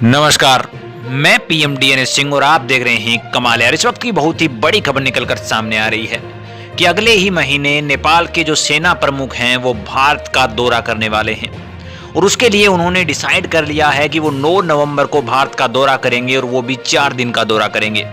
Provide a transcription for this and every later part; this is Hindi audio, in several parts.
नमस्कार, मैं पीएम डीएनएस सिंह और आप देख रहे हैं कमाल। यार, इस वक्त की बहुत ही बड़ी खबर निकलकर सामने आ रही है कि अगले ही महीने नेपाल के जो सेना प्रमुख हैं वो भारत का दौरा करने वाले हैं और उसके लिए उन्होंने डिसाइड कर लिया है कि वो 9 नवंबर को भारत का दौरा करेंगे और वो भी 4 दिन का दौरा करेंगे।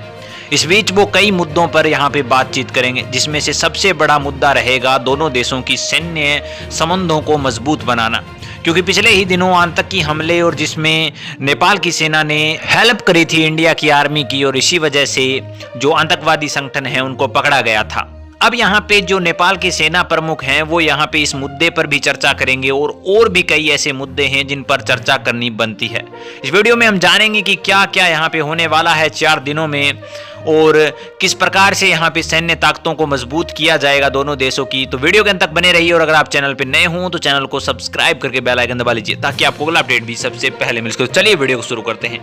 इस बीच वो कई मुद्दों पर यहाँ पे बातचीत करेंगे, जिसमें से सबसे बड़ा मुद्दा रहेगा दोनों देशों की सैन्य संबंधों को मजबूत बनाना, क्योंकि पिछले ही दिनों आतंकी हमले और जिसमें नेपाल की सेना ने हेल्प करी थी इंडिया की आर्मी की, और इसी वजह से जो आतंकवादी संगठन है उनको पकड़ा गया था। अब यहाँ पे जो नेपाल के सेना प्रमुख हैं वो यहाँ पे इस मुद्दे पर भी चर्चा करेंगे और भी कई ऐसे मुद्दे हैं जिन पर चर्चा करनी बनती है। इस वीडियो में हम जानेंगे कि क्या क्या यहाँ पे होने वाला है 4 दिनों में और किस प्रकार से यहाँ पे सैन्य ताकतों को मजबूत किया जाएगा दोनों देशों की। तो वीडियो के अंत तक बने रहिए और अगर आप चैनल पे नए हों तो चैनल को सब्सक्राइब करके बेल आइकन दबा लीजिए ताकि आपको अगला अपडेट भी सबसे पहले मिल सके। चलिए वीडियो को शुरू करते हैं।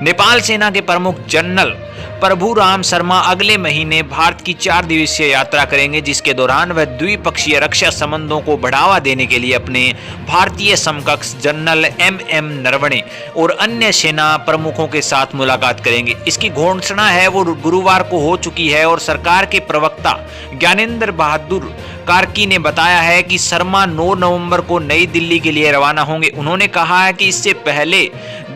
नेपाल सेना के प्रमुख जनरल प्रभुराम शर्मा अगले महीने भारत की 4 दिवसीय यात्रा करेंगे, जिसके दौरान वह द्विपक्षीय रक्षा संबंधों को बढ़ावा देने के लिए अपने भारतीय समकक्ष जनरल एम नरवणे और अन्य सेना प्रमुखों के साथ मुलाकात करेंगे। इसकी घोषणा है वो गुरुवार को हो चुकी है और सरकार के प्रवक्ता ज्ञानेंद्र बहादुर कार्की ने बताया है कि शर्मा 9 नवंबर को नई दिल्ली के लिए रवाना होंगे। उन्होंने कहा है कि इससे पहले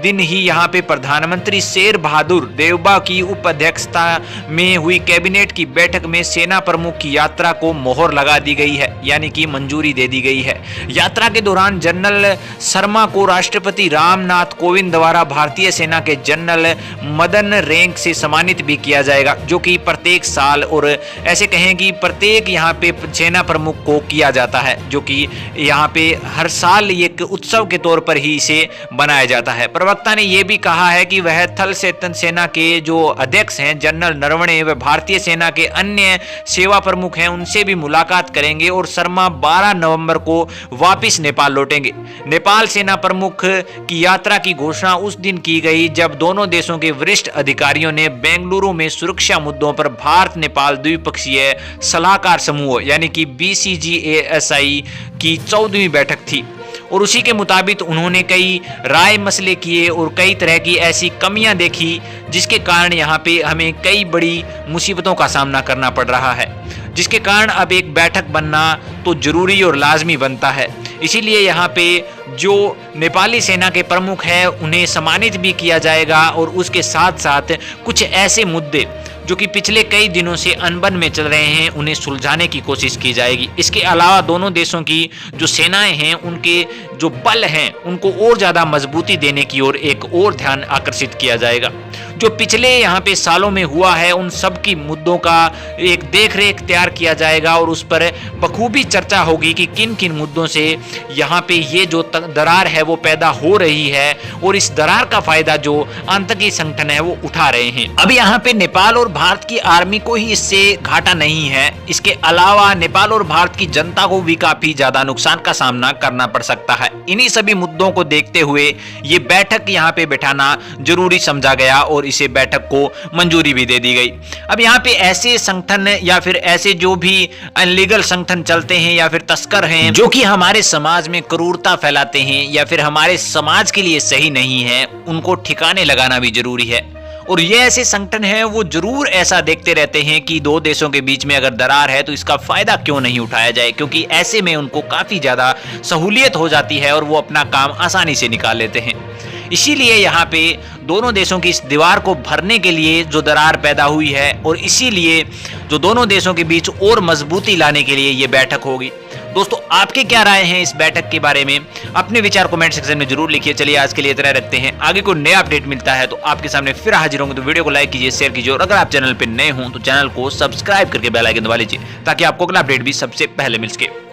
दिन ही यहाँ पे प्रधानमंत्री शेर बहादुर देउबा की उपाध्यक्षता में हुई कैबिनेट की बैठक में सेना प्रमुख की यात्रा को मोहर लगा दी गई है, यानी कि मंजूरी दे दी गई है। यात्रा के दौरान जनरल शर्मा को राष्ट्रपति रामनाथ कोविंद द्वारा भारतीय सेना के जनरल मदन रैंक से सम्मानित भी किया जाएगा, जो कि प्रत्येक साल और ऐसे कहें कि प्रत्येक यहाँ पे सेना प्रमुख को किया जाता है, जो कि यहाँ पे हर साल एक उत्सव के तौर पर ही इसे बनाया जाता है। प्रवक्ता ने यह भी कहा है कि वह थल सेना के जो अध्यक्ष हैं जनरल नरवणे व भारतीय सेना के अन्य सेवा प्रमुख हैं उनसे भी मुलाकात करेंगे और शर्मा 12 नवंबर को वापस नेपाल लौटेंगे। नेपाल सेना प्रमुख की यात्रा की घोषणा उस दिन की गई जब दोनों देशों के वरिष्ठ अधिकारियों ने बेंगलुरु में सुरक्षा मुद्दों पर भारत नेपाल द्विपक्षीय सलाहकार समूह यानी कि BCGASI की 14वीं बैठक थी और उसी के मुताबिक उन्होंने कई राय मसले किए और कई तरह की ऐसी कमियां देखी जिसके कारण यहाँ पे हमें कई बड़ी मुसीबतों का सामना करना पड़ रहा है, जिसके कारण अब एक बैठक बनना तो जरूरी और लाजमी बनता है। इसीलिए यहाँ पे जो नेपाली सेना के प्रमुख हैं उन्हें सम्मानित भी किया जाएगा और उसके साथ साथ कुछ ऐसे मुद्दे जो कि पिछले कई दिनों से अनबन में चल रहे हैं उन्हें सुलझाने की कोशिश की जाएगी। इसके अलावा दोनों देशों की जो सेनाएं हैं उनके जो बल हैं उनको और ज़्यादा मजबूती देने की ओर एक और ध्यान आकर्षित किया जाएगा। जो पिछले यहाँ पे सालों में हुआ है उन सब की मुद्दों का एक देखरेख तैयार किया जाएगा और उस पर बखूबी चर्चा होगी कि किन किन मुद्दों से यहाँ पे ये जो दरार है वो पैदा हो रही है और इस दरार का फायदा जो आतंकी संगठन है वो उठा रहे हैं। अब यहाँ पे नेपाल और भारत की आर्मी को ही इससे घाटा नहीं है, इसके अलावा नेपाल और भारत की जनता को भी काफी ज्यादा नुकसान का सामना करना पड़ सकता है। इन्हीं सभी मुद्दों को देखते हुए ये बैठक यहाँ पे बैठाना जरूरी समझा गया और इसे बैठक को मंजूरी भी दे दी गई। अब यहाँ पे ऐसे संगठन या फिर ऐसे जो भी अनलीगल संगठन चलते हैं या फिर तस्कर हैं जो कि हमारे समाज में क्रूरता फैलाते हैं या फिर हमारे समाज के लिए सही नहीं है, उनको ठिकाने लगाना भी जरूरी है। और ये ऐसे संगठन हैं वो जरूर ऐसा देखते रहते हैं कि दो देशों के बीच में अगर दरार है तो इसका फायदा क्यों नहीं उठाया जाए, क्योंकि ऐसे में उनको काफी ज्यादा सहूलियत हो जाती है और वो अपना काम आसानी से निकाल लेते हैं। इसीलिए यहाँ पे दोनों देशों की इस दीवार को भरने के लिए जो दरार पैदा हुई है और इसीलिए जो दोनों देशों के बीच और मजबूती लाने के लिए ये बैठक होगी। दोस्तों, आपके क्या राय हैं इस बैठक के बारे में? अपने विचार कमेंट सेक्शन में जरूर लिखिए। चलिए आज के लिए इतना रखते हैं, आगे कोई नया अपडेट मिलता है तो आपके सामने फिर हाजिर होंगे। तो वीडियो को लाइक कीजिए, शेयर कीजिए और अगर आप चैनल पर नए हों तो चैनल को सब्सक्राइब करके बेल आइकन दबा लीजिए ताकि आपको अगला अपडेट भी सबसे पहले मिल सके।